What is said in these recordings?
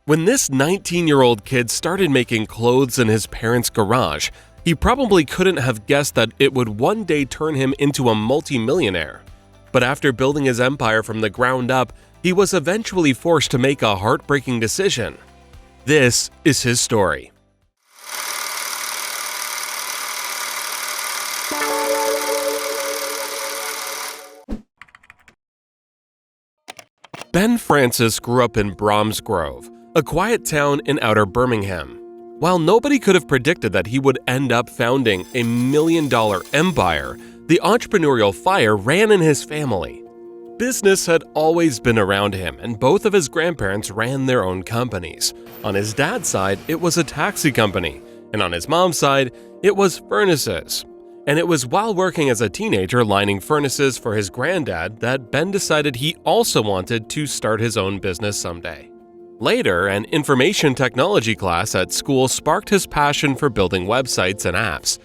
When this 19-year-old kid started making clothes in his parents' garage, he probably couldn't have guessed that it would one day turn him into a multimillionaire. But after building his empire from the ground up, he was eventually forced to make a heartbreaking decision. This is his story. Ben Francis grew up in Bromsgrove, a quiet town in outer Birmingham. While nobody could have predicted that he would end up founding a million-dollar empire, the entrepreneurial fire ran in his family. Business had always been around him, and both of his grandparents ran their own companies. On his dad's side, it was a taxi company, and on his mom's side, it was furnaces. And it was while working as a teenager lining furnaces for his granddad that Ben decided he also wanted to start his own business someday. Later, an information technology class at school sparked his passion for building websites and apps.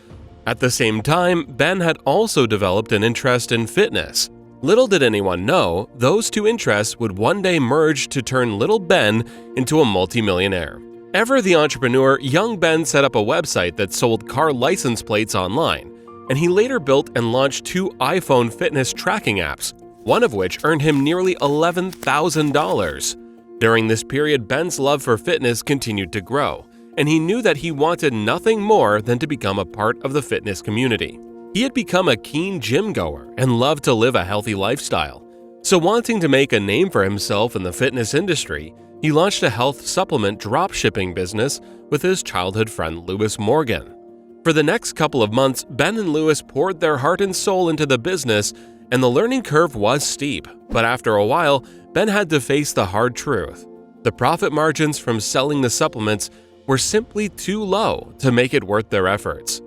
At the same time, Ben had also developed an interest in fitness. Little did anyone know, those two interests would one day merge to turn little Ben into a multimillionaire. Ever the entrepreneur, young Ben set up a website that sold car license plates online, and he later built and launched 2 iPhone fitness tracking apps, one of which earned him nearly $11,000. During this period, Ben's love for fitness continued to grow, and he knew that he wanted nothing more than to become a part of the fitness community. He had become a keen gym goer and loved to live a healthy lifestyle. So wanting to make a name for himself in the fitness industry, he launched a health supplement dropshipping business with his childhood friend Lewis Morgan. For the next couple of months, Ben and Lewis poured their heart and soul into the business, and the learning curve was steep. But after a while, Ben had to face the hard truth. The profit margins from selling the supplements were simply too low to make it worth their efforts.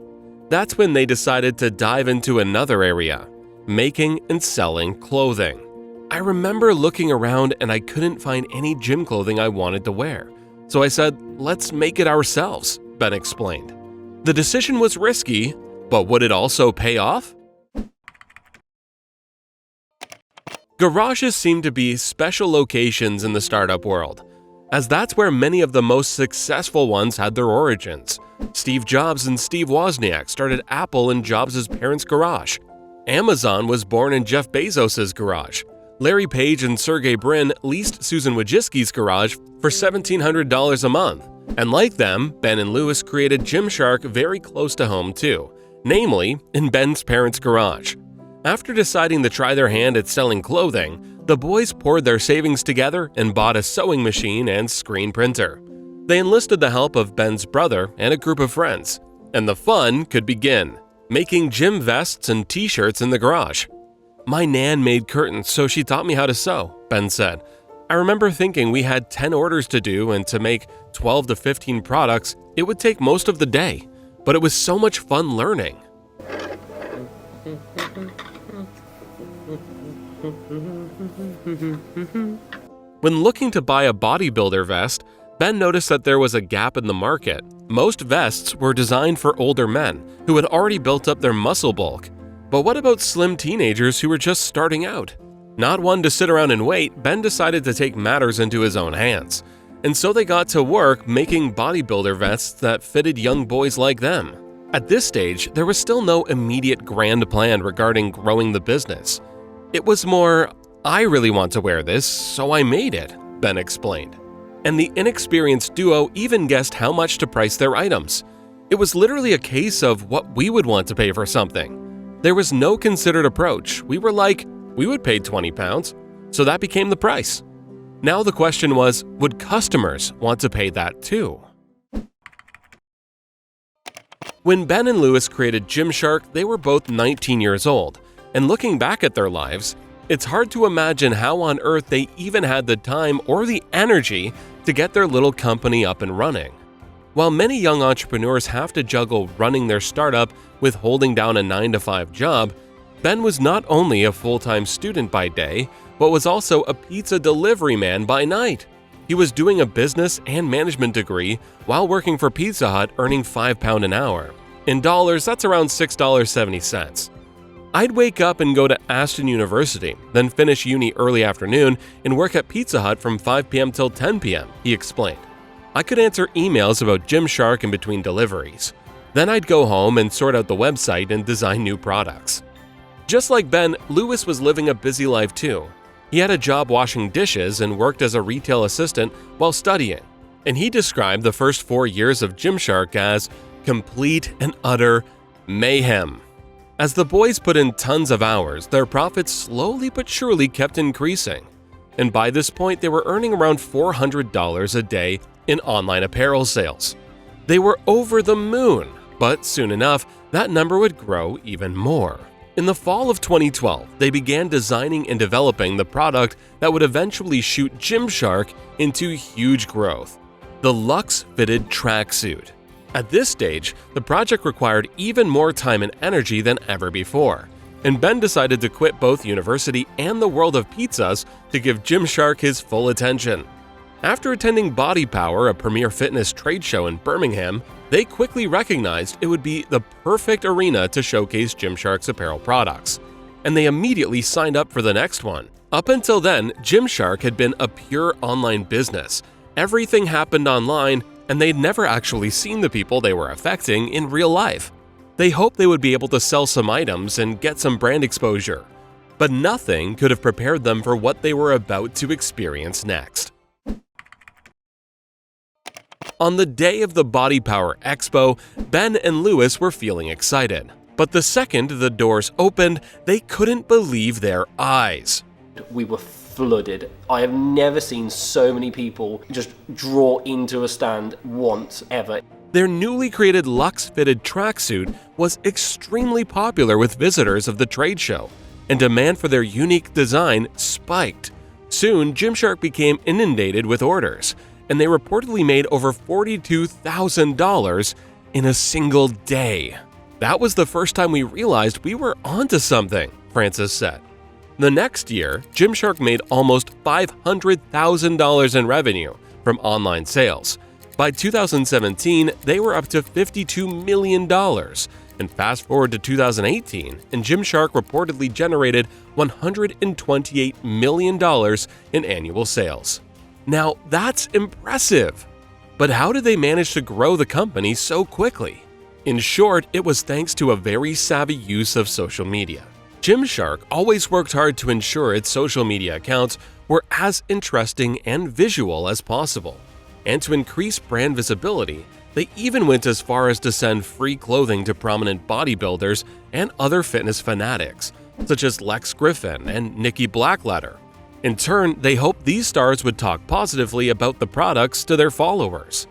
That's when they decided to dive into another area, making and selling clothing. I remember looking around and I couldn't find any gym clothing I wanted to wear. So I said, "Let's make it ourselves," Ben explained. The decision was risky, but would it also pay off? Garages seem to be special locations in the startup world, as that's where many of the most successful ones had their origins. Steve Jobs and Steve Wozniak started Apple in Jobs' parents' garage. Amazon was born in Jeff Bezos' garage. Larry Page and Sergey Brin leased Susan Wojcicki's garage for $1,700 a month. And like them, Ben and Lewis created Gymshark very close to home too, namely in Ben's parents' garage. After deciding to try their hand at selling clothing, the boys poured their savings together and bought a sewing machine and screen printer. They enlisted the help of Ben's brother and a group of friends, and the fun could begin, making gym vests and t-shirts in the garage. "My nan made curtains, so she taught me how to sew," Ben said. "I remember thinking we had 10 orders to do, and to make 12 to 15 products, it would take most of the day, but it was so much fun learning." When looking to buy a bodybuilder vest, Ben noticed that there was a gap in the market. Most vests were designed for older men who had already built up their muscle bulk. But what about slim teenagers who were just starting out? Not one to sit around and wait, Ben decided to take matters into his own hands. And so they got to work making bodybuilder vests that fitted young boys like them. At this stage, there was still no immediate grand plan regarding growing the business. It was more, "I really want to wear this, so I made it," Ben explained. And the inexperienced duo even guessed how much to price their items. It was literally a case of what we would want to pay for something. There was no considered approach. We were like, we would pay £20, so that became the price. Now the question was, would customers want to pay that too? When Ben and Lewis created Gymshark, they were both 19 years old, and looking back at their lives, it's hard to imagine how on earth they even had the time or the energy to get their little company up and running. While many young entrepreneurs have to juggle running their startup with holding down a 9-to-5 job, Ben was not only a full-time student by day, but was also a pizza delivery man by night. He was doing a business and management degree while working for Pizza Hut, earning £5 an hour. In dollars, that's around $6.70. I'd wake up and go to Aston University, then finish uni early afternoon and work at Pizza Hut from 5 p.m. till 10 p.m., he explained. I could answer emails about Gymshark in between deliveries. Then I'd go home and sort out the website and design new products. Just like Ben, Lewis was living a busy life too. He had a job washing dishes and worked as a retail assistant while studying, and he described the first 4 years of Gymshark as complete and utter mayhem. As the boys put in tons of hours, their profits slowly but surely kept increasing, and by this point they were earning around $400 a day in online apparel sales. They were over the moon, but soon enough, that number would grow even more. In the fall of 2012, they began designing and developing the product that would eventually shoot Gymshark into huge growth: the Luxe Fitted Tracksuit. At this stage, the project required even more time and energy than ever before, and Ben decided to quit both university and the world of pizzas to give Gymshark his full attention. After attending Body Power, a premier fitness trade show in Birmingham, they quickly recognized it would be the perfect arena to showcase Gymshark's apparel products, and they immediately signed up for the next one. Up until then, Gymshark had been a pure online business. Everything happened online, and they'd never actually seen the people they were affecting in real life. They hoped they would be able to sell some items and get some brand exposure, but nothing could have prepared them for what they were about to experience next. On the day of the Body Power Expo, Ben and Lewis were feeling excited, but the second the doors opened, they couldn't believe their eyes. We were flooded. I have never seen so many people just draw into a stand once ever. Their newly created Luxe Fitted Tracksuit was extremely popular with visitors of the trade show, and demand for their unique design spiked. Soon, Gymshark became inundated with orders, and they reportedly made over $42,000 in a single day. That was the first time we realized we were onto something, Francis said. The next year, Gymshark made almost $500,000 in revenue from online sales. By 2017, they were up to $52 million. And fast forward to 2018, and Gymshark reportedly generated $128 million in annual sales. Now, that's impressive. But how did they manage to grow the company so quickly? In short, it was thanks to a very savvy use of social media. Gymshark always worked hard to ensure its social media accounts were as interesting and visual as possible. And to increase brand visibility, they even went as far as to send free clothing to prominent bodybuilders and other fitness fanatics, such as Lex Griffin and Nikki Blackletter. In turn, they hoped these stars would talk positively about the products to their followers.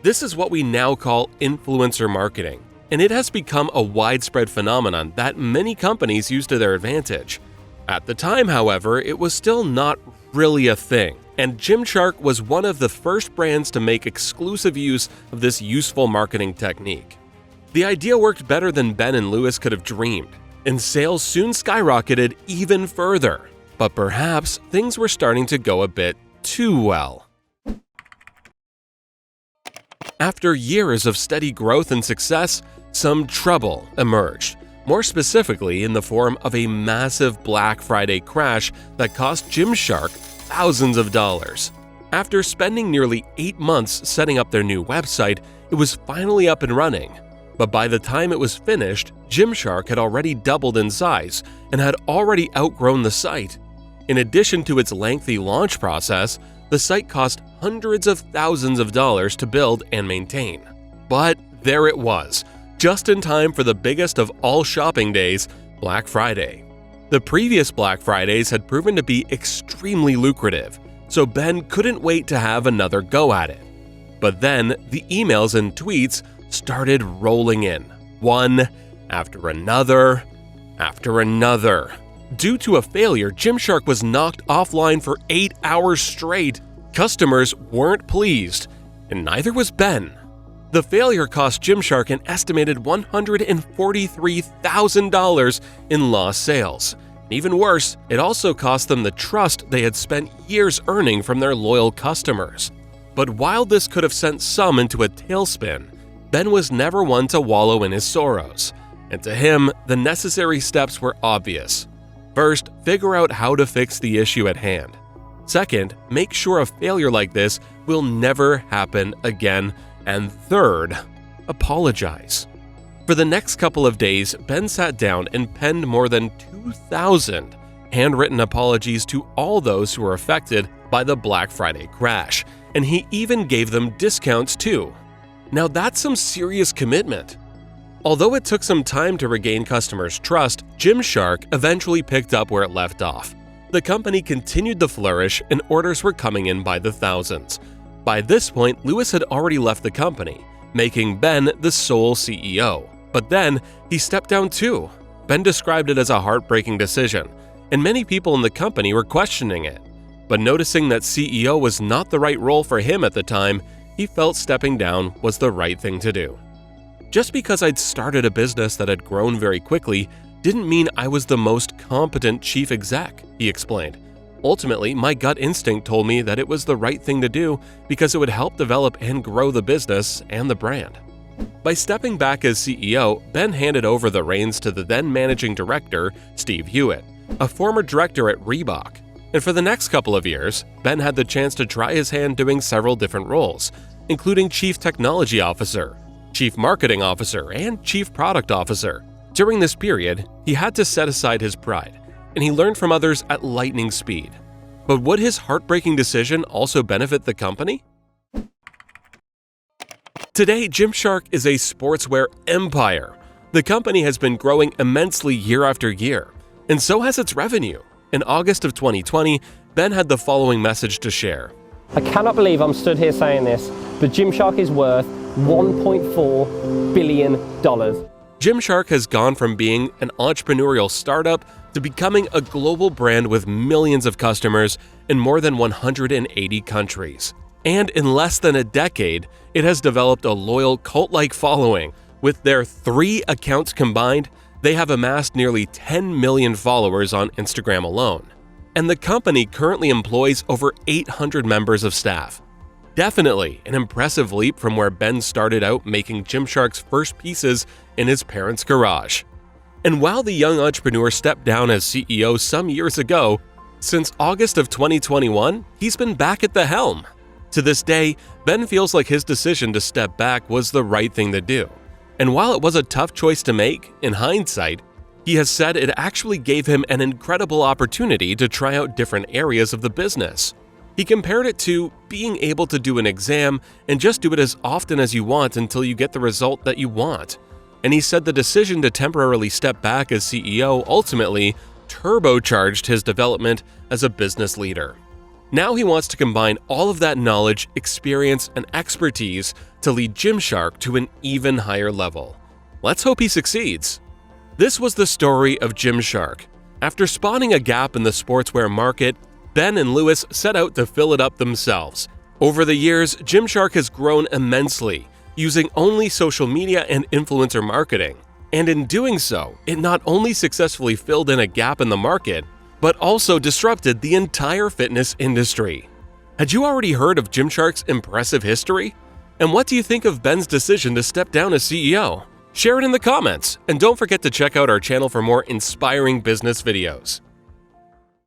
This is what we now call influencer marketing, and it has become a widespread phenomenon that many companies use to their advantage. At the time, however, it was still not really a thing, and Gymshark was one of the first brands to make exclusive use of this useful marketing technique. The idea worked better than Ben and Lewis could have dreamed, and sales soon skyrocketed even further. But perhaps things were starting to go a bit too well. After years of steady growth and success, some trouble emerged, more specifically in the form of a massive Black Friday crash that cost Gymshark thousands of dollars. After spending nearly 8 months setting up their new website, it was finally up and running. But by the time it was finished, Gymshark had already doubled in size and had already outgrown the site. In addition to its lengthy launch process, the site cost hundreds of thousands of dollars to build and maintain. But there it was, just in time for the biggest of all shopping days, Black Friday. The previous Black Fridays had proven to be extremely lucrative, so Ben couldn't wait to have another go at it. But then the emails and tweets started rolling in, one after another after another. Due to a failure, Gymshark was knocked offline for 8 hours straight. Customers weren't pleased, and neither was Ben. The failure cost Gymshark an estimated $143,000 in lost sales. Even worse, it also cost them the trust they had spent years earning from their loyal customers. But while this could have sent some into a tailspin, Ben was never one to wallow in his sorrows. And to him, the necessary steps were obvious. First, figure out how to fix the issue at hand. Second, make sure a failure like this will never happen again. And third, apologize. For the next couple of days, Ben sat down and penned more than 2,000 handwritten apologies to all those who were affected by the Black Friday crash, and he even gave them discounts too. Now that's some serious commitment. Although it took some time to regain customers' trust, Gymshark eventually picked up where it left off. The company continued to flourish and orders were coming in by the thousands. By this point, Lewis had already left the company, making Ben the sole CEO. But then, he stepped down too. Ben described it as a heartbreaking decision, and many people in the company were questioning it. But noticing that CEO was not the right role for him at the time, he felt stepping down was the right thing to do. Just because I'd started a business that had grown very quickly didn't mean I was the most competent chief exec, he explained. Ultimately, my gut instinct told me that it was the right thing to do because it would help develop and grow the business and the brand. By stepping back as CEO, Ben handed over the reins to the then managing director, Steve Hewitt, a former director at Reebok. And for the next couple of years, Ben had the chance to try his hand doing several different roles, including Chief Technology Officer, Chief Marketing Officer, and Chief Product Officer. During this period, he had to set aside his pride, and he learned from others at lightning speed. But would his heartbreaking decision also benefit the company? Today, Gymshark is a sportswear empire. The company has been growing immensely year after year, and so has its revenue. In August of 2020, Ben had the following message to share. I cannot believe I'm stood here saying this, but Gymshark is worth $1.4 billion. Gymshark has gone from being an entrepreneurial startup to becoming a global brand with millions of customers in more than 180 countries. And in less than a decade, it has developed a loyal cult-like following. With their 3 accounts combined, they have amassed nearly 10 million followers on Instagram alone. And the company currently employs over 800 members of staff. Definitely an impressive leap from where Ben started out making Gymshark's first pieces in his parents' garage. And while the young entrepreneur stepped down as CEO some years ago, since August of 2021, he's been back at the helm. To this day, Ben feels like his decision to step back was the right thing to do. And while it was a tough choice to make, in hindsight, he has said it actually gave him an incredible opportunity to try out different areas of the business. He compared it to being able to do an exam and just do it as often as you want until you get the result that you want. And he said the decision to temporarily step back as CEO ultimately turbocharged his development as a business leader. Now he wants to combine all of that knowledge, experience, and expertise to lead Gymshark to an even higher level. Let's hope he succeeds. This was the story of Gymshark. After spotting a gap in the sportswear market, Ben and Lewis set out to fill it up themselves. Over the years, Gymshark has grown immensely, using only social media and influencer marketing. And in doing so, it not only successfully filled in a gap in the market, but also disrupted the entire fitness industry. Had you already heard of Gymshark's impressive history? And what do you think of Ben's decision to step down as CEO? Share it in the comments, and don't forget to check out our channel for more inspiring business videos.